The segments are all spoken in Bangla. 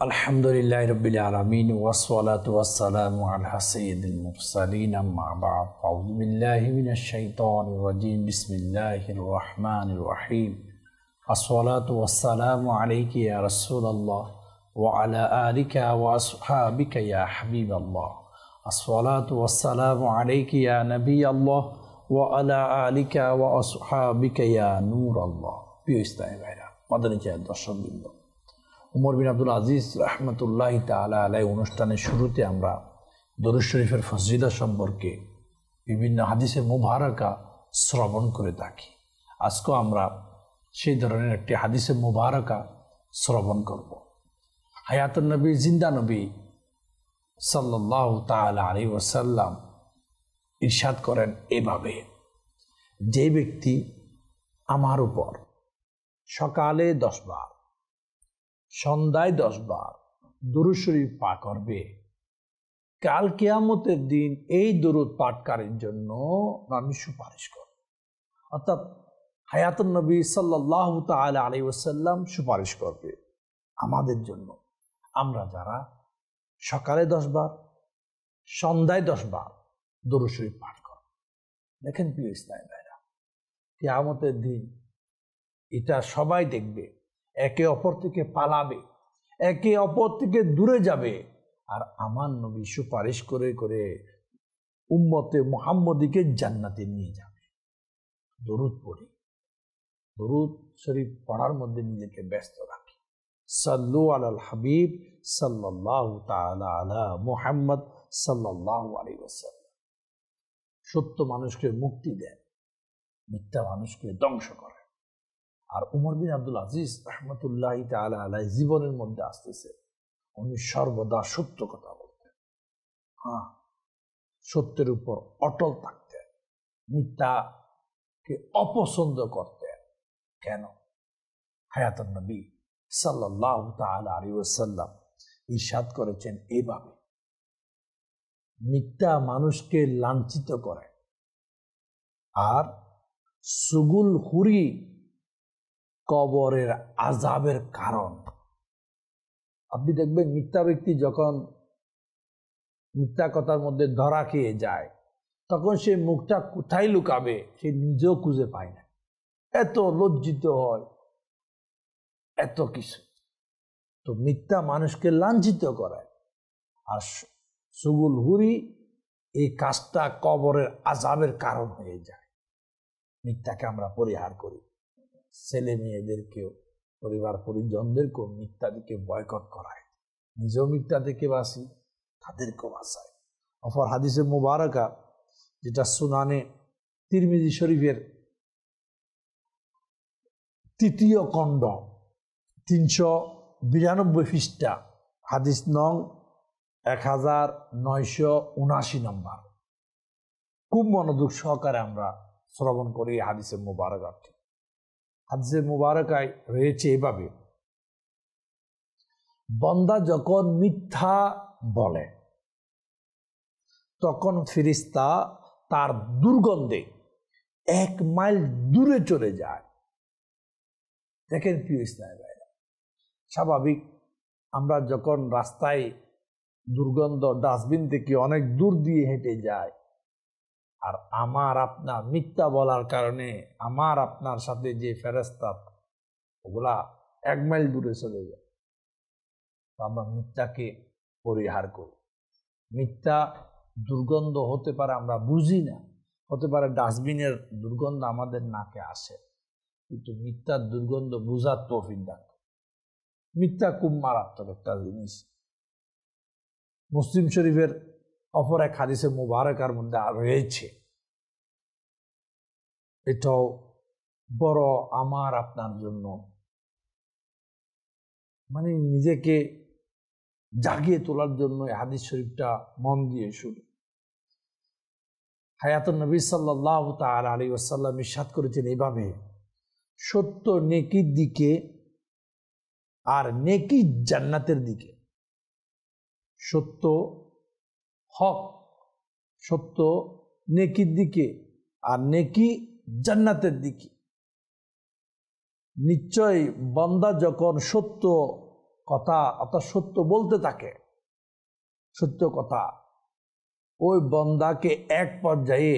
আলহামদুলিল্লাহি রাব্বিল আলামিন ওয়াসসালাতু ওয়াসসালামু আলা সাইয়্যিদিল মুরসালিন আম্মা বা'দ আউযু বিল্লাহি মিনাশ শাইতানির রাজীম বিসমিল্লাহির রহমানির রহিম আসসালাতু ওয়াসসালামু আলাইকা ইয়া রাসূলুল্লাহ ওয়া আলা আলিকা ওয়া আসহাবিকা ইয়া হাবিবাল্লাহ আসসালাতু ওয়াসসালামু আলাইকা ইয়া নবিয়াল্লাহ ওয়া আলা আলিকা ওয়া আসহাবিকা ইয়া নূরাল্লাহ। প্রিয় ইসলামী ভাইরা, মাদানী চায়ের দর্শকবৃন্দ, উমর বিন আব্দুল আজিজ রহমতুল্লাহি তাআলা আলাইহি অনুষ্ঠানের শুরুতে আমরা দরুদ শরীফের ফজিলত সম্পর্কে বিভিন্ন হাদিসে মুবারাকা শ্রবণ করে থাকি। আজকেও আমরা সেই ধরনের একটি হাদিসে মুবারাকা শ্রবণ করব। হায়াতুন নবী, জিন্দা নবী সাল্লাল্লাহু তাআলা আলাইহি ওয়াসাল্লাম ইরশাদ করেন এভাবে, যে ব্যক্তি আমার উপর সকালে 10 বার, সন্ধ্যায় 10 বার দরুদ শরীফ পাঠ করবে, কাল কিয়ামতের দিন এই দরুদ পাঠকারীর জন্য আমি সুপারিশ করব। অর্থাৎ হায়াতুন নবী সাল্লাল্লাহু তাআলা আলাইহি ওয়াসাল্লাম সুপারিশ করবে আমাদের জন্য, আমরা যারা সকালে 10 বার, সন্ধ্যায় 10 বার দরুদ শরীফ পাঠ করব। দেখেন প্রিয় ইসলামী ভাইরা, কিয়ামতের দিন এটা সবাই দেখবে, একে অপর থেকে পালাবে, একে অপর থেকে দূরে যাবে, আর আমার নবী সুপারিশ করে করে উম্মতে মুহাম্মদীকে জান্নাতে নিয়ে যাবে। দরুদ পড়ি, দরুদ শরীফ পড়ার মধ্যে নিজেকে ব্যস্ত রাখি। সাল্লু আলাল হাবিব সাল্লাল্লাহু তাআলা আলা মুহাম্মদ সাল্লাল্লাহু আলাইহি ওয়াসাল্লাম। সত্য মানুষকে মুক্তি দেন, মিথ্যা মানুষকে ধ্বংস করে। আর উমর বিন আব্দুল আজিজ রহমতুল্লাহি তাআলা আলাইহি জীবনের মধ্যে আসতেছে, উনি সর্বদা সত্য কথা বলতেন, সত্যের উপর অটল থাকতেন, মিথ্যাকে অপছন্দ করতেন। কেন? হায়াতুন নবী সাল্লাল্লাহু তাআলা আলাইহি ওয়াসাল্লাম ইরশাদ করেছেন এইভাবে, মিথ্যা মানুষকে লাঞ্ছিত করে আর সুগুলখুরি কবরের আযাবের কারণ। আপনি দেখবেন মিথ্যা ব্যক্তি যখন মিথ্যা কথার মধ্যে ধরা খেয়ে যায়, তখন সে মুখটা কোথায় লুকাবে সে নিজেও খুঁজে পায় না, এত লজ্জিত হয়, এত কিছু। তো মিথ্যা মানুষকে লাঞ্ছিত করে, আর সুগুলখুরি এই কাজটা কবরের আযাবের কারণ হয়ে যায়। মিথ্যাকে আমরা পরিহার করি, ছেলে মেয়েদেরকেও, পরিবার পরিজনদেরকেও মিথ্যা দিকে বয়কট করায়, নিজেও মিথ্যা থেকে বাঁচি, তাদেরকেও বাঁচায়। অপর হাদিসে মুবারাকা যেটা সুনানে তিরমিজি শরীফের 3য় খণ্ড 392 পৃষ্ঠা, হাদিস নং 1979 নম্বর। খুব মনোযোগ সহকারে আমরা শ্রবণ করি হাদিসে মুবারাকাটি। হাদিসে মুবারাকায় রয়েছে এভাবে, বান্দা যখন মিথ্যা বলে তখন ফেরেশতা তার দুর্গন্ধে 1 মাইল দূরে চলে যায়। দেখেন প্রিয় ইসলামী ভাইরা, স্বাভাবিক আমরা যখন রাস্তায় দুর্গন্ধ ডাস্টবিন থেকে অনেক দূর দিয়ে হেঁটে যাই, আর আমার আপনার মিথ্যা বলার কারণে আমার আপনার সাথে যে ফেরেশতা ওগুলা 1 মাইল দূরে চলে যায়, আমরা মিথ্যাকে পরিহার করি। মিথ্যা দুর্গন্ধ হতে পারে আমরা বুঝি না, হতে পারে ডাস্টবিনের দুর্গন্ধ আমাদের নাকে আসে, কিন্তু মিথ্যার দুর্গন্ধ বুঝার তৌফিক দান। মিথ্যা খুব মারাত্মক একটা জিনিস। মুসলিম শরীফের অপর এক হাদিসে মুবারাকার মধ্যে রয়েছে, এটাও বড় আমার আপনার জন্য, মানে নিজেকে জাগিয়ে তোলার জন্য এই হাদিস শরীফটা মন দিয়ে শুনি। হায়াতুন নবী সাল্লাল্লাহু তাআলা আলাইহি ওয়াসাল্লাম ইরশাদ করেছেন এইভাবে, সত্য নেকির দিকে আর নেকি জান্নাতের দিকে। সত্য হক, সত্য নেকির দিকে আর নেকি জান্নাতের দিকে। নিশ্চয় বান্দা যখন সত্য কথা অর্থাৎ সত্য বলতে থাকে, সত্য কথা, ওই বান্দাকে এক পর্যায়ে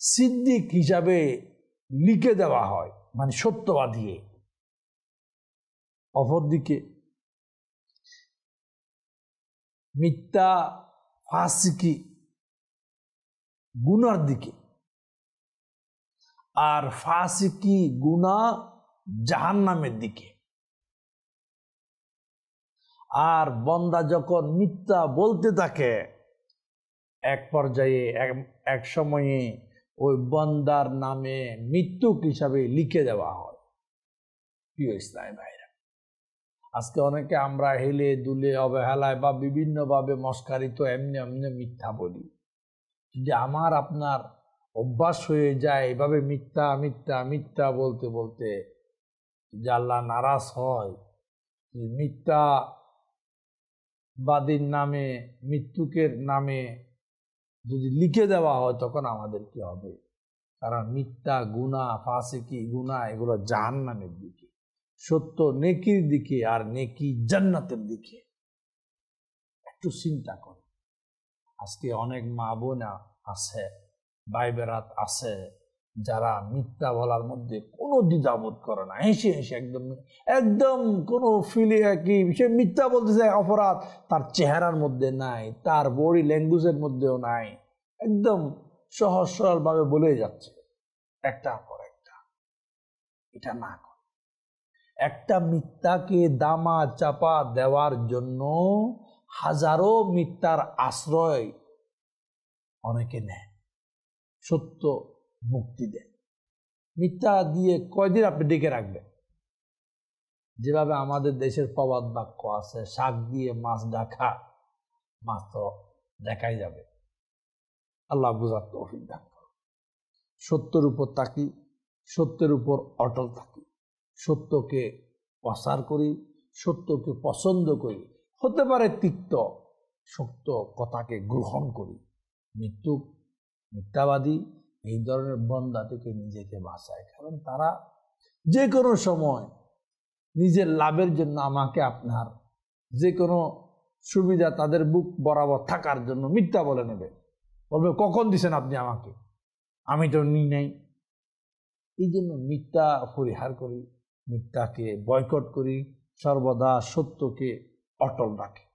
সিদ্দিক হিসাবে লিখে দেওয়া হয়, মানে সত্যবাদী। অপরদিকে মিথ্যা ফাসিকি গুনার দিকে, আর ফাসিকি গুনাহ জাহান্নামের দিকে। আর বান্দা যখন মিথ্যা বলতে থাকে, এক পর্যায়ে এক সময়ে ওই বান্দার নামে মৃত্যুক হিসাবে লিখে দেওয়া হয়। প্রিয় ইসলামী ভাইরা, আজকে অনেকে আমরা হেলে দুলে অবহেলায় বা বিভিন্নভাবে মস্কারিত এমনি এমনি মিথ্যা বলি। যদি আমার আপনার অভ্যাস হয়ে যায় এভাবে মিথ্যা মিথ্যা মিথ্যা বলতে বলতে, যে আল্লাহ নারাজ হয়, মিথ্যা বাদীর নামে মৃত্যুকের নামে যদি লিখে দেওয়া হয়, তখন আমাদের কি হবে? কারণ মিথ্যা গুনাহ, ফাসিকি গুনাহ এগুলো জাহান্নামের দিকে, সত্য নেকির দিকে, আর নেকি জান্নাতের দিকে। একটু চিন্তা কর, আজকে অনেক মা বোনা আছে, ভাই বেরাত আছে, যারা মিথ্যা বলার মধ্যে কোনো দ্বিধাবোধ করে না, হেসে হেসে একদম একদম কোনো ফিলে কি সে মিথ্যা বলতে চায়, অপরাধ তার চেহারার মধ্যে নাই, তার বডি ল্যাঙ্গুয়েজের মধ্যেও নাই, একদম সহজ সরলভাবে বলে যাচ্ছে একটার পর একটা। এটা না করে, একটা মিথ্যাকে দামা চাপা দেওয়ার জন্য হাজারো মিথ্যার আশ্রয় অনেকে নেয়, সত্য মুক্তি দেয়। মিথ্যা দিয়ে কয়দিন আপনি ডেকে রাখবেন? যেভাবে আমাদের দেশের প্রবাদ বাক্য আছে, শাক দিয়ে মাছ ঢাকা, মাছ তো দেখাই যাবে। আল্লাহ বুঝার তৌফিক দান করুন। সত্যের উপর থাকি, সত্যের উপর অটল থাকি, সত্যকে প্রচার করি, সত্যকে পছন্দ করি, হতে পারে তিক্ত, সত্য কথাকে গ্রহণ করি। মিথ্যাবাদী এই ধরনের বান্দা থেকে নিজেকে বাঁচায়, কারণ তারা যে কোনো সময় নিজের লাভের জন্য আমাকে আপনার যে কোনো সুবিধা তাদের বুক বরাবর থাকার জন্য মিথ্যা বলে নেবে, বলবে কখন দিছেন আপনি আমাকে, আমি তো নিই নাই। এই জন্য মিথ্যা পরিহার করি, মিথ্যাকে বয়কট করি, সর্বদা সত্যকে অটল রাখি।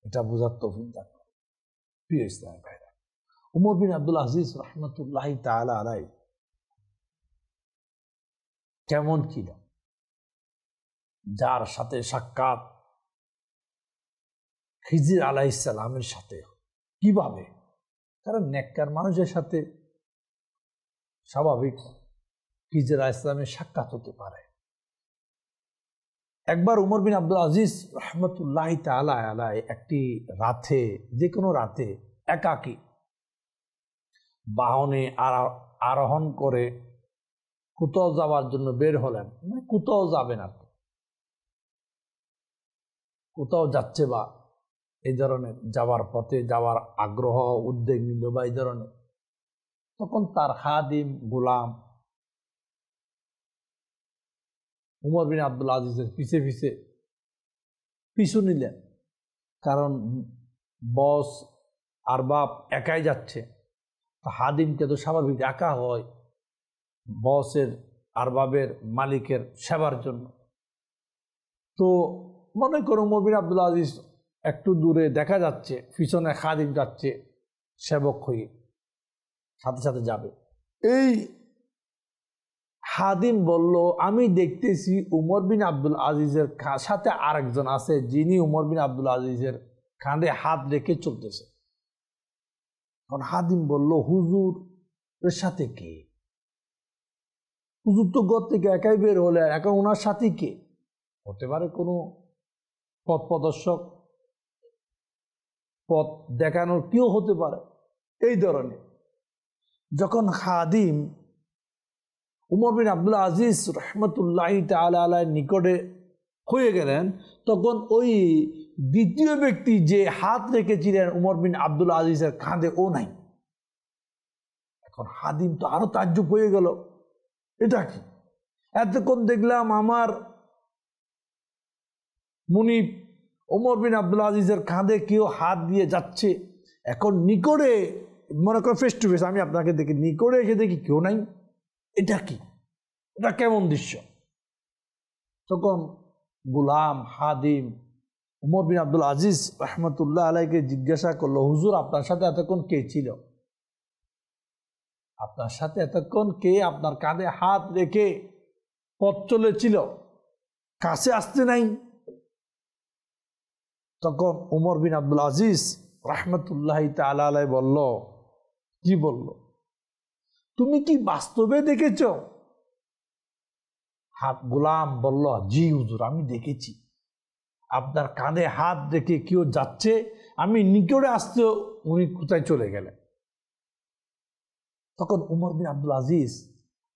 এটা বোঝার তৌফিক দান করুন। প্রিয় ইসলামী ভাইরা, উমর বিন আব্দুল আজিজ রহমতুল্লাহি তাআলা আলাইহি কেমন ছিল, যার সাথে সাক্ষাৎ খিজির আলাইহিস সালামের সাথে। কিভাবে? কারণ নেককার মানুষের সাথে স্বাভাবিক খিজির আলাইহিস সালামের সাক্ষাৎ হতে পারে। একবার উমর বিন আব্দুল আজিজ রহমতুল্লাহি তাআলা আলাইহি একটি রাতে, যে কোনো রাতে একাকী বাহনে আরোহণ করে কোথাও যাওয়ার জন্য বের হলেন। মানে কোথাও যাবেন আপনি, কোথাও যাচ্ছে বা এই ধরনের যাওয়ার পথে যাওয়ার আগ্রহ উদ্বেগ নিল বা এই ধরনের, তখন তার খাদিম গোলাম উমর বিন আব্দুল আজিজের পিছে পিছে পিছু নিলেন। কারণ বস আর বাপ একাই যাচ্ছে, হাদিমকে তো স্বাভাবিক একা হয় বসের আরবাবের মালিকের সেবার জন্য। তো মনে করো উমর বিন আব্দুল আজিজ একটু দূরে দেখা যাচ্ছে পিছনে খাদিম যাচ্ছে সেবক হয়ে, সাথে সাথে যাবে। এই খাদিম বলল, আমি দেখতেছি উমর বিন আব্দুল আজিজের সাথে আরেকজন আছে, যিনি উমর বিন আব্দুল আজিজের কাঁধে হাত রেখে চলতেছে। তখন খাদিম বলল, হুজুর এর সাথে কে? হুজুর তো ঘর থেকে একাই বের হলে, এখন ওনার সাথে কে? হতে পারে কোনো পথ প্রদর্শক, পথ দেখানোর কেউ হতে পারে এই ধরনের। যখন খাদিম উমর বিন আব্দুল আজিজ রহমতুল্লাহি তাআলা আলাইহির নিকটে হয়ে গেলেন, তখন ওই দ্বিতীয় ব্যক্তি যে হাত রেখেছিলেন উমর বিন আব্দুল আজিজের কাঁধে, ও নাই। এখন খাদিম তো আরো তাজ্জুব হয়ে গেল, এটা কি? এতক্ষণ দেখলাম আমার মুনিব ওমর বিন আব্দুল আজিজের কাঁধে কেউ হাত দিয়ে যাচ্ছে, এখন নিকটে মনে করেন ফেস টু ফেস আমি আপনাকে দেখি, নিকটে এসে দেখি কেউ নাই, এটা কি, এটা কেমন দৃশ্য? তখন গোলাম হাদিম ওমর বিন আব্দুল আজিজ রহমতুল্লাহ আলাইকে জিজ্ঞাসা করলো, হুজুর আপনার সাথে এতক্ষণ কে ছিল? আপনার সাথে এতক্ষণ কে আপনার কাঁধে হাত রেখে পথ চলেছিল, কাছে আসতে নাই? তখন ওমর বিন আব্দুল আজিজ রহমতুল্লাহ তাআলা আলাইহি বলল, কি বলল? তুমি কি বাস্তবে দেখেছ? গোলাম বলল, জি হুজুর, আমি দেখেছি। আপনার কাঁধে হাত রেখে কেউ যাচ্ছে, আমি নিকটে আসতে উনি কোথায় চলে গেলেন। তখন ওমর বিন আব্দুল আজিজ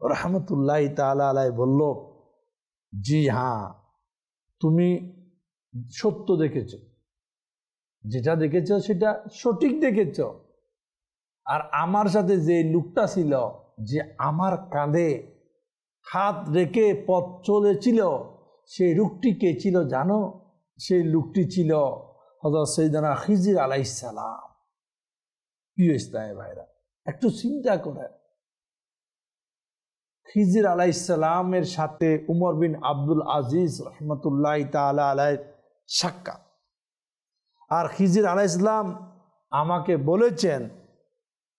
রহমতুল্লাহ তাআলা আলাইহি বলল, জি হ্যাঁ, তুমি সত্য দেখেছ, যেটা দেখেছ সেটা সঠিক দেখেছ। আর আমার সাথে যে লোকটা ছিল, যে আমার কাঁধে হাত রেখে পথ চলেছিল, সেই লোকটি কে ছিল জানো? সেই লোকটি ছিল হযরত সাইয়েদনা খিজির আলাইহিস সালাম। প্রিয় ইসলামী ভাইরা, একটু চিন্তা করেন, খিজির আলাইহিস সালামের সাথে উমর বিন আব্দুল আজিজ রহমতুল্লাহ তাআলা আলাইহির সাক্ষাৎ। আর খিজির আলাইহিস সালাম আমাকে বলেছেন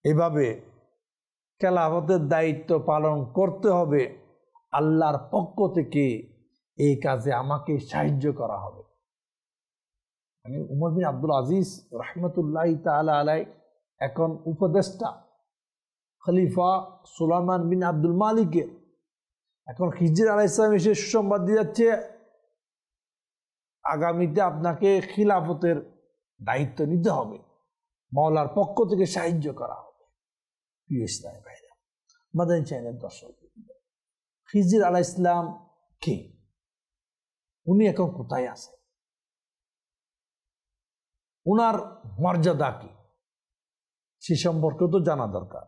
এভাবে খেলাফতের দায়িত্ব পালন করতে হবে, আল্লাহর পক্ষ থেকে এই কাজে আমাকে সাহায্য করা হবে। মানে উমর বিন আব্দুল আজিজ রহমতুল্লাহ তাআলা আলাইহি এখন উপদেষ্টা খলিফা সুলাইমান বিন আব্দুল মালিকের। এখন খিজির আলাইহিস সালাম এসে সুসংবাদ দিয়ে যাচ্ছে, আগামীতে আপনাকে খিলাফতের দায়িত্ব নিতে হবে, মাওলার পক্ষ থেকে সাহায্য করা হবে। প্রিয় ইসলামী ভাইরা, মাদানী চ্যানেলের দর্শক, খিজির আলাইহিস সালাম কে? উনি এখন কোথায় আছে? উনার মর্যাদা কি, সে সম্পর্কে তো জানা দরকার।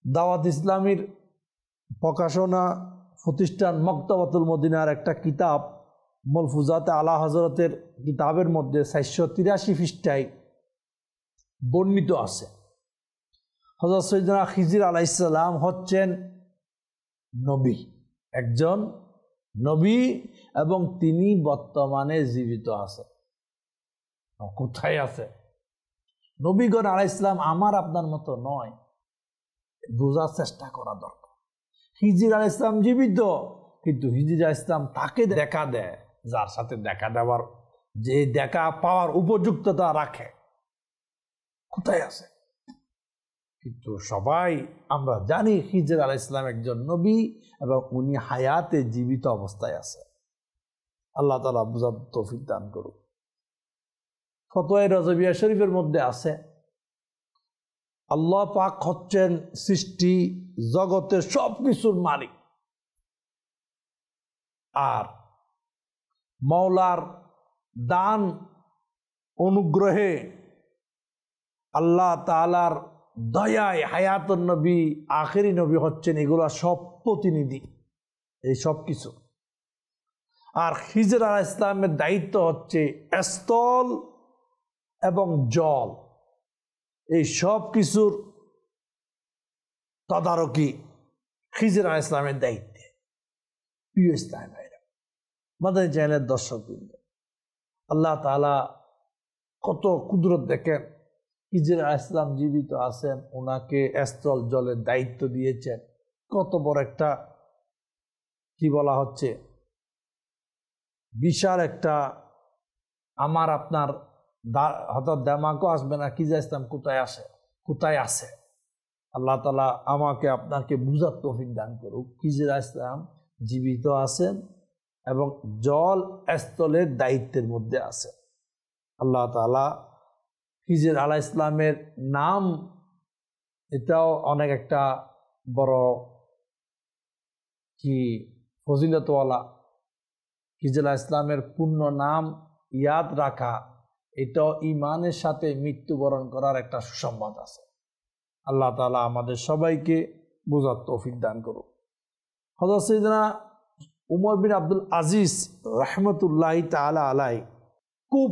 দাওয়াত ইসলামীর প্রকাশনা প্রতিষ্ঠান মকতবাতুল মদিনার একটা কিতাব মলফুজাতে আলা হযরতের কিতাবের মধ্যে 483 পৃষ্ঠায় বর্ণিত আছে, হযরত সাইয়েদনা খিজির আলাইহিস সালাম হচ্ছেন নবী, একজন নবী, এবং তিনি বর্তমানে জীবিত আছে। কোথায় আছে? নবীগণ আলাইহিস সালাম আমার আপনার মতো নয়, বোঝার চেষ্টা করা দরকার। খিজির আলাইহিস সালাম জীবিত, কিন্তু খিজির আলাইহিস সালাম তাকে দেখা দেয় যার সাথে দেখা দেওয়ার, যে দেখা পাওয়ার উপযুক্ততা রাখে। কোথায় আছে? কিন্তু সবাই আমরা জানি খিজির আলাইহিস সালাম একজন নবী এবং উনি হায়াতে জীবিত অবস্থায় আছে। আল্লাহ তাআলা বুঝার তৌফিক দান করুন। ফতোয়া রজবিয়া শরীফের মধ্যে আছে, আল্লাহ পাক হচ্ছেন সৃষ্টি জগতের সবকিছুর মালিক, আর মাওলার দান অনুগ্রহে আল্লাহ তাআলার দয়ায় হায়াতুন নবী, আখেরি নবী হচ্ছেন এগুলা সব প্রতিনিধি, এই সব কিছু। আর খিজির আলাইহিস সালামের দায়িত্ব হচ্ছে স্থল এবং জল, এই সব কিছুর তদারকি খিজির আলাইহিস সালামের দায়িত্বে। প্রিয় ইসলামী ভাইরা, মাদানী চ্যানেলের দর্শকবৃন্দ, আল্লাহ তাআলা কত কুদরত দেখেন। খিজির আলাইহিস সালাম জীবিত আছেন, ওনাকে স্থল জলের দায়িত্ব দিয়েছেন। কত বড় একটা কি বলা হচ্ছে, বিশাল একটা, আমার আপনার হঠাৎ দেমাগও আসবে না খিজির আলাইহিস সালাম কোথায় আছে। আল্লাহ তাআলা আমাকে আপনাকে বুঝার তৌফিক দান করুক। খিজির আলাইহিস সালাম জীবিত আছেন এবং জল স্থলের দায়িত্বের মধ্যে আছে। আল্লাহ তাআলা খিজির আলাইহিস সালামের নাম, এটাও অনেক একটা বড় কি ফজিলতওয়ালা। খিজির আলাইহিস সালামের পূর্ণ নাম ইয়াদ রাখা, এটাও ঈমানের সাথে মৃত্যুবরণ করার একটা সুসংবাদ আছে। আল্লাহ তাআলা আমাদের সবাইকে বুঝার তৌফিক দান করুন। হযরত সাইয়েদনা উমর বিন আব্দুল আজিজ রহমতুল্লাহি তাআলা আলাইহি খুব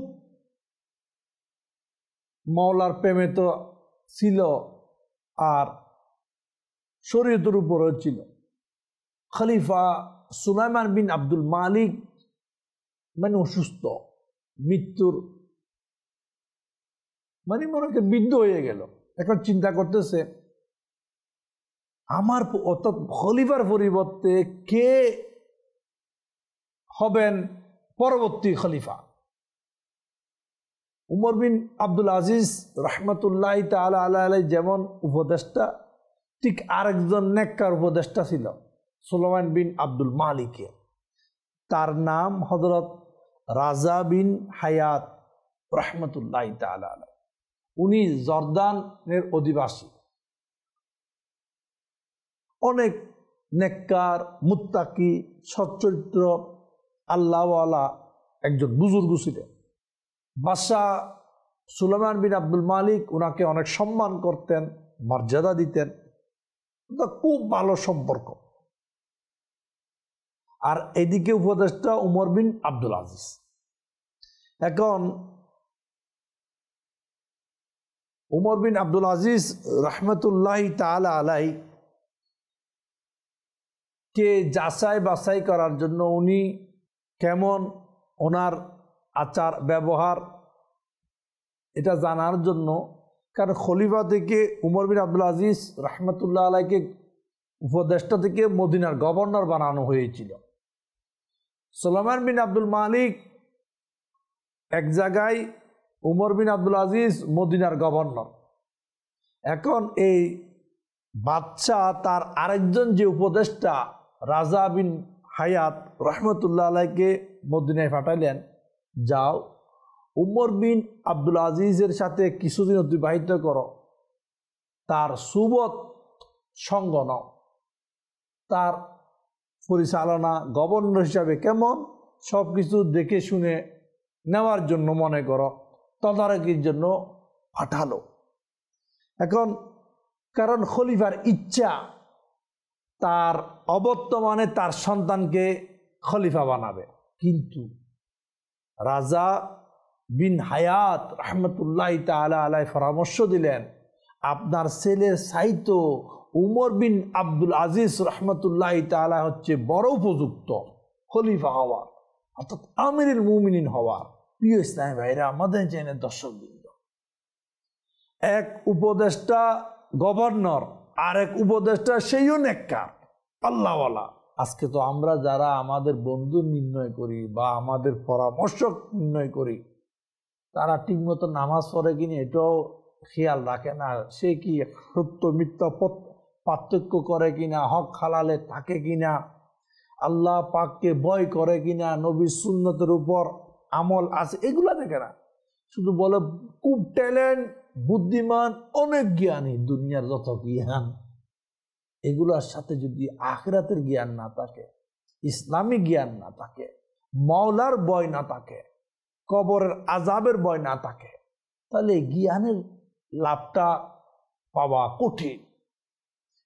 মাওলার প্রেমে তো ছিল, আর শরীয়তের উপরও ছিল। খলিফা সুলাইমান বিন আব্দুল মালিক মানে অসুস্থ, মৃত্যুর মানে মনে হয় বৃদ্ধ হয়ে গেল। এখন চিন্তা করতেছে আমার অর্থাৎ খলিফার পরিবর্তে কে হবেন পরবর্তী খলিফা। উমর বিন আব্দুল আজিজ রহমতুল্লাহ তাআলা আলাইহি যেমন উপদেষ্টা, ঠিক আরেকজন নেককার উপদেষ্টা ছিল সুলাইমান বিন আব্দুল মালিকের। তার নাম হযরত রাজা বিন হায়াত রহমতুল্লাহ তাআলা আলাইহি। উনি জর্দানের অধিবাসী, অনেক নেককার, মুত্তাকি, সচ্চরিত্র, আল্লাহওয়ালা একজন বুজুর্গ ছিলেন। বাদশাহ সুলাইমান বিন আব্দুল মালিক ওনাকে অনেক সম্মান করতেন, মর্যাদা দিতেন, খুব ভালো সম্পর্ক। আর এদিকে উপদেষ্টা উমর বিন আব্দুল আজিজ। এখন উমর বিন আব্দুল আজিজ রহমতুল্লাহ তাআলা আলাইহি কে যাচাই বাছাই করার জন্য, উনি কেমন, ওনার আচার ব্যবহার এটা জানার জন্য, কারণ খলিফা থেকে উমর বিন আব্দুল আজিজ রহমতুল্লাহ আলাইহিকে উপদেষ্টা থেকে মদিনার গভর্নর বানানো হয়েছিল। সুলাইমান বিন আব্দুল মালিক এক জায়গায়, উমর বিন আব্দুল আজিজ মদিনার গভর্নর। এখন এই বাদশাহ তার আরেকজন যে উপদেষ্টা রাজা বিন হায়াত রহমতুল্লাহ আলাইহিকে মদিনায় পাঠাইলেন, যাও উমর বিন আব্দুল আজিজের সাথে কিছুদিন অতিবাহিত করো, তার সুবত সঙ্গ নাও, তার পরিচালনা গভর্নর হিসাবে কেমন সব কিছু দেখে শুনে নেওয়ার জন্য মনে করো, তদারকির জন্য পাঠালো। এখন কারণ খলিফার ইচ্ছা তার অবর্তমানে তার সন্তানকে খলিফা বানাবে, কিন্তু রাজা বিন হায়াত রহমতুল্লাহ তাআলা আলাইহি পরামর্শ দিলেন, আপনার ছেলের চাইতো উমর বিন আব্দুল আজিজ রহমতুল্লাহ তাআলা হচ্ছে বড় উপযুক্ত খলিফা হওয়ার, অর্থাৎ আমিরুল মুমিনিন হওয়ার। প্রিয় ইসলামী ভাইরা, আমাদের চ্যানেলের দর্শকবৃন্দ, এক উপদেষ্টা গভর্নর, আরেক উপদেষ্টা সেইও নেককার আল্লাহওয়ালা। আজকে তো আমরা যারা আমাদের বন্ধু নির্ণয় করি বা আমাদের পরামর্শক নির্ণয় করি, তারা ঠিকমতো নামাজ পড়ে কিনা এটাও খেয়াল রাখে না, সে কি সত্য মিথ্যা পার্থক্য করে কিনা, হক হালালে থাকে কিনা, আল্লাহ পাককে ভয় করে কিনা, নবীর সুন্নতের উপর আমল আছে, এগুলা দেখে না। শুধু বলে খুব ট্যালেন্ট, বুদ্ধিমান, অনেক জ্ঞানী। দুনিয়ার যত জ্ঞান, এগুলোর সাথে যদি আখিরাতের জ্ঞান না থাকে, ইসলামী জ্ঞান না থাকে, মাওলার ভয় না থাকে, কবরের আযাবের ভয় না থাকে, তাহলে জ্ঞানের লাভটা পাওয়া কঠিন।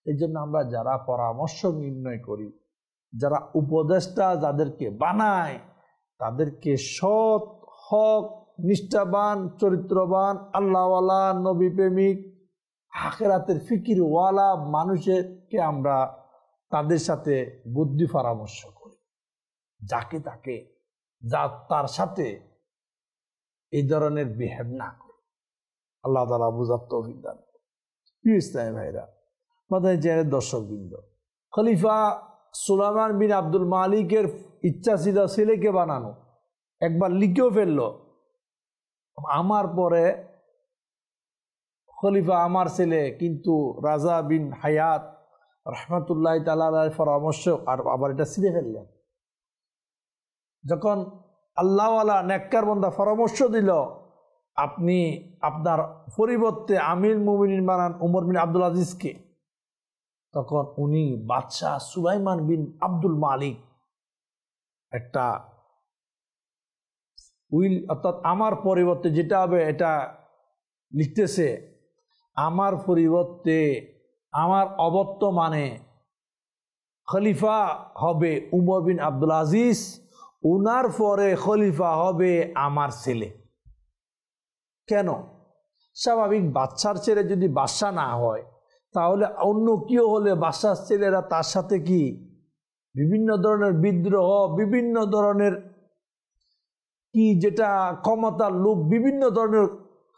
এই জন্য আমরা যারা পরামর্শ নির্ণয় করি, যারা উপদেষ্টা যাদেরকে বানায়, তাদেরকে সৎ, হক, নিষ্ঠাবান, চরিত্রবান, আল্লাহওয়ালা, নবী প্রেমিক, আখিরাতের ফিকিরওয়ালা মানুষকে আমরা তাদের সাথে বুদ্ধি পরামর্শ করি। যাকে তাকে তার সাথে এই ধরনের বিহেভ না করে। আল্লাহ তাআলা বুঝার তৌফিক দান করুন। প্রিয় ইসলামী ভাইরা, আমাদের চ্যানেলের দর্শকবৃন্দ, খলিফা সুলাইমান বিন আব্দুল মালিকের ইচ্ছা ছিল ছেলেকে বানানো, একবার লিখেও ফেললো, আমার পরে খলিফা আমার ছেলে। কিন্তু রাজা বিন হায়াত রহমতুল্লাহ তাআলা আলাইহির পরামর্শ আর আবার এটা ছিঁড়ে ফেললেন। যখন আল্লাহওয়ালা নেককার বান্দা পরামর্শ দিল, আপনি আপনার পরিবর্তে আমিরুল মুমিনিন বানান উমর বিন আব্দুল আজিজকে, তখন উনি বাদশাহ সুলাইমান বিন আব্দুল মালিক একটা উইল, অর্থাৎ আমার পরিবর্তে যেটা হবে এটা লিখতেছে, আমার পরিবর্তে আমার অবর্তমানে খলিফা হবে উমর বিন আব্দুল আজিজ, উনার পরে খলিফা হবে আমার ছেলে। কেন? স্বাভাবিক বাদশার ছেলে যদি বাদশা না হয়, তাহলে অন্য কেউ হলে বাদশার ছেলেরা তার সাথে কি বিভিন্ন ধরনের বিদ্রোহ, বিভিন্ন ধরনের কি যেটা ক্ষমতার লোভ, বিভিন্ন ধরনের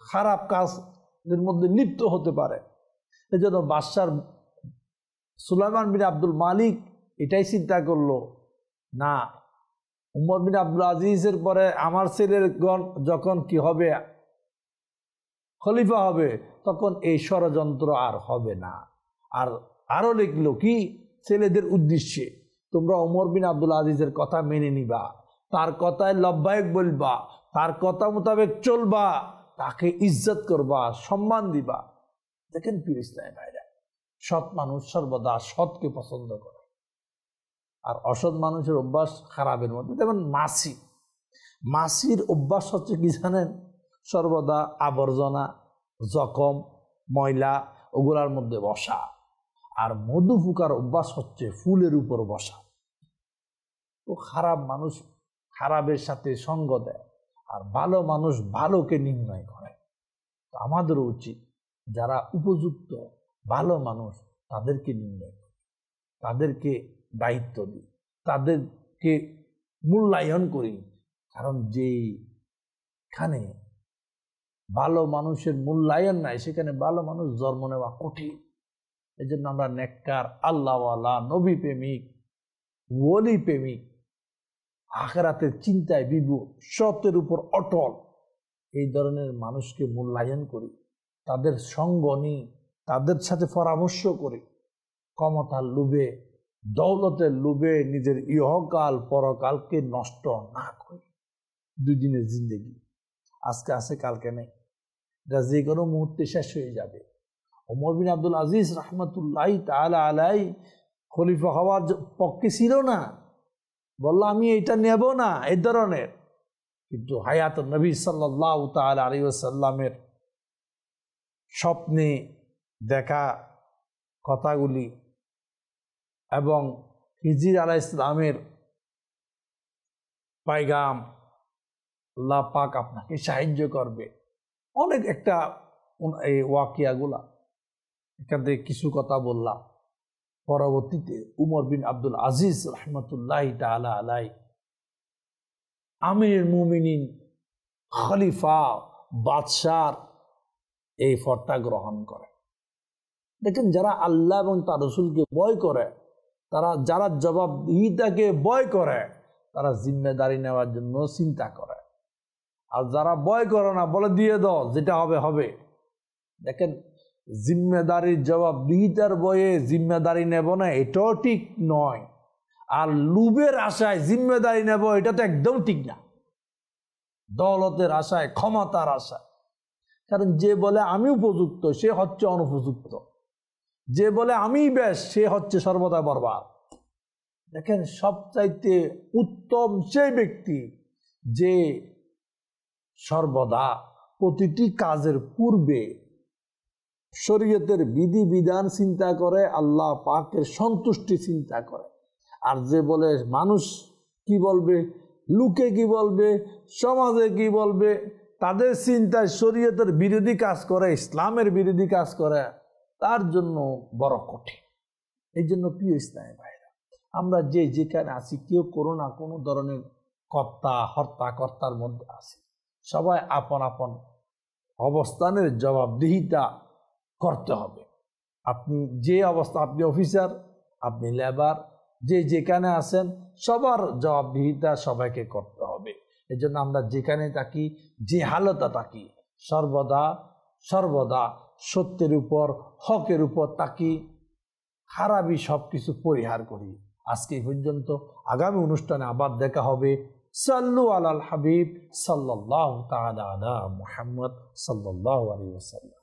খারাপ কাজের মধ্যে লিপ্ত হতে পারে। এজন্য বাদশার সুলাইমান বিন আব্দুল মালিক এটাই চিন্তা করলো, না, উমর বিন আব্দুল আজিজের পরে আমার ছেলের যখন কি হবে, খলিফা হবে, তখন এই ষড়যন্ত্র আর হবে না। আর আরো লিখলো কি ছেলেদের উদ্দেশ্যে, তোমরা উমর বিন আব্দুল আজিজের কথা মেনে নিবা, তার কথায় লব্বায়েক বলবা, তার কথা মোতাবেক চলবা, তাকে ইজ্জত করবা, সম্মান দিবা। দেখেন প্রিয় ইসলামী ভাইরা, সৎ মানুষ সর্বদা সৎকে পছন্দ করে, আর অসৎ মানুষের অভ্যাস খারাপের মধ্যে। যেমন মাছির অভ্যাস হচ্ছে কি জানেন? সর্বদা আবর্জনা, জখম, ময়লা ওগুলার মধ্যে বসা। আর মধু ফুকার অভ্যাস হচ্ছে ফুলের উপর বসা। তো খারাপ মানুষ খারাপের সাথে সঙ্গ দেয়, আর ভালো মানুষ ভালোকে নির্ণয় করে। তো আমাদেরও উচিত যারা উপযুক্ত ভালো মানুষ তাদেরকে নির্ণয় করি, তাদেরকে দায়িত্ব দিই, তাদেরকে মূল্যায়ন করি। কারণ যেখানে ভালো মানুষের মূল্যায়ন নাই, সেখানে ভালো মানুষ জন্ম নেওয়া কঠিন। এই জন্য আমরা নেককার, আল্লাহওয়ালা, নবী প্রেমিক, ওলি প্রেমিক, আখিরাতের চিন্তায় বিভোর, সত্যের উপর অটল, এই ধরনের মানুষকে মূল্যায়ন করি, তাদের সঙ্গ নিই, তাদের সাথে পরামর্শ করি। ক্ষমতার লোভে, দৌলতের লোভে নিজের ইহকাল পরকালকে নষ্ট না করি। দুই দিনের জিন্দেগি, আজকে আছে কালকে নেই, এটা যে কোনো মুহূর্তে শেষ হয়ে যাবে। ওমর বিন আব্দুল আজিজ রহমতুল্লাহি তাআলা আলাইহি খলিফা হওয়ার পক্ষে ছিল না, বলল আমি এটা নেব না এই ধরনের। কিন্তু হায়াত নবী সাল্লাল্লাহু তাআলা আলাইহি ওয়াসাল্লামের স্বপ্নে দেখা কথাগুলি এবং হিজর আলাইহিস সালামের পায়গাম, আল্লাহ পাক আপনাকে সাহায্য করবে, অনেক একটা এই ওয়াকিয়াগুলা এখান থেকে কিছু কথা বললাম। পরবর্তীতে উমর বিন আব্দুল আজিজ রহমতুল্লাহি তাআলা আলাইহি আমিরুল মুমিনিন, খলিফা, বাদশার এই পদটা গ্রহণ করে। দেখেন, যারা আল্লাহ এবং তার রাসূলকে ভয় করে, যারা জবাবদিহিতাকে ভয় করে, তারা জিম্মেদারি নেওয়ার জন্য চিন্তা করে। আর যারা ভয় করে না, বলে দিয়ে দাও, যেটা হবে হবে। দেখেন, জিম্মেদারির জবাবদিহিতার ভয়ে জিম্মেদারি নেব না, এটাও ঠিক নয়। আর লুবের আশায় জিম্মেদারি নেব, এটা তো একদম ঠিক না। দৌলতের আশায়, ক্ষমতার আশায়। কারণ যে বলে আমি উপযুক্ত, সে হচ্ছে অনুপযুক্ত। যে বলে আমি বেশ, সে হচ্ছে সর্বদা বরবাদ। দেখেন, সবচাইতে উত্তম সেই ব্যক্তি যে সর্বদা প্রতিটি কাজের পূর্বে শরীয়তের বিধিবিধান চিন্তা করে, আল্লাহ পাকের সন্তুষ্টি চিন্তা করে। আর যে বলে মানুষ কি বলবে, লোকে কি বলবে, সমাজে কি বলবে, তাদের চিন্তায় শরীয়তের বিরোধী কাজ করে, ইসলামের বিরোধী কাজ করে, তার জন্য বড় কঠিন। এই জন্য প্রিয় ইসলামী ভাইরা, আমরা যেখানে আছি, কেউ কোনো না কোনো ধরনের কর্তার মধ্যে আছি। সবাই আপন আপন অবস্থানের জবাবদিহিতা করতে হবে। আপনি যে অবস্থা, আপনি অফিসার, আপনি লেবার, যেখানে আছেন, সবার জবাবদিহিতা সবাইকে করতে হবে। এই জন্য আমরা যেখানে থাকি, যে হালতে থাকি, সর্বদা সত্যের উপর, হকের উপর থাকি, খারাপি সবকিছু পরিহার করি। আজকে এই পর্যন্ত, আগামী অনুষ্ঠানে আবার দেখা হবে। সাল্লু আলাল হাবিব সাল্লাল্লাহু তাআলা আলা মুহাম্মদ সাল্লাল্লাহু আলাইহি ওয়াসাল্লাম।